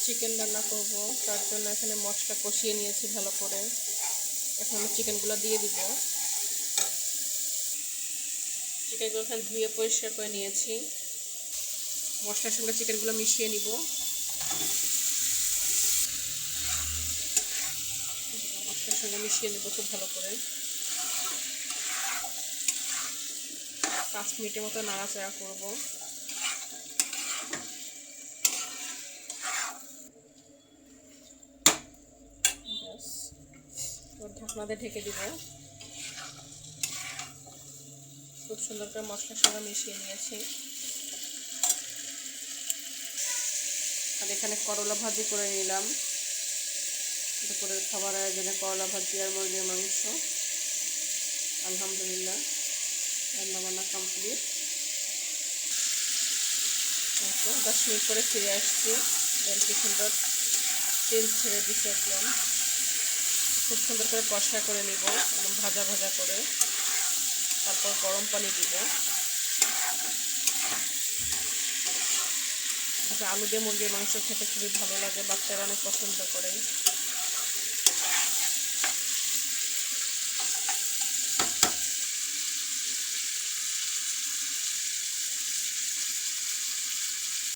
Chicken রান্না করব, তার জন্য এখানে মশলা কষিয়ে নিয়েছি ভালো করে। এখন আমি চিকেনগুলো দিয়ে দিব। চিকেনগুলো এখানে ধুয়ে পরিষ্কার করে নিয়েছি। মশলার সঙ্গে চিকেনগুলো মিশিয়ে নিব। মশলার সঙ্গে মিশিয়ে নেব খুব ভালো করে। 5 মিনিটের মতো নাড়াচাড়া করব। ঢাকনা দিয়ে ঢেকে দিব। খুব সুন্দর করে মশলার সঙ্গে মিশিয়ে নিয়েছি। আর এখানে করলা ভাজি করে নিলাম। দুপুরের খাবার আয়োজনে করলা ভাজি আর মুরগির মাংস। আলহামদুলিল্লাহ রান্নাবান্না কমপ্লিট। 10 মিনিট পরে ফিরে আসছি। কি সুন্দর তেল ছেড়ে দিচ্ছে একদম। খুব সুন্দর করে কষা করে নিব, একদম ভাজা ভাজা করে। তারপর গরম পানি দিব। আলু দিয়ে মুরগির মাংস খেতে খুবই ভালো লাগে, বাচ্চারা অনেক পছন্দ করে।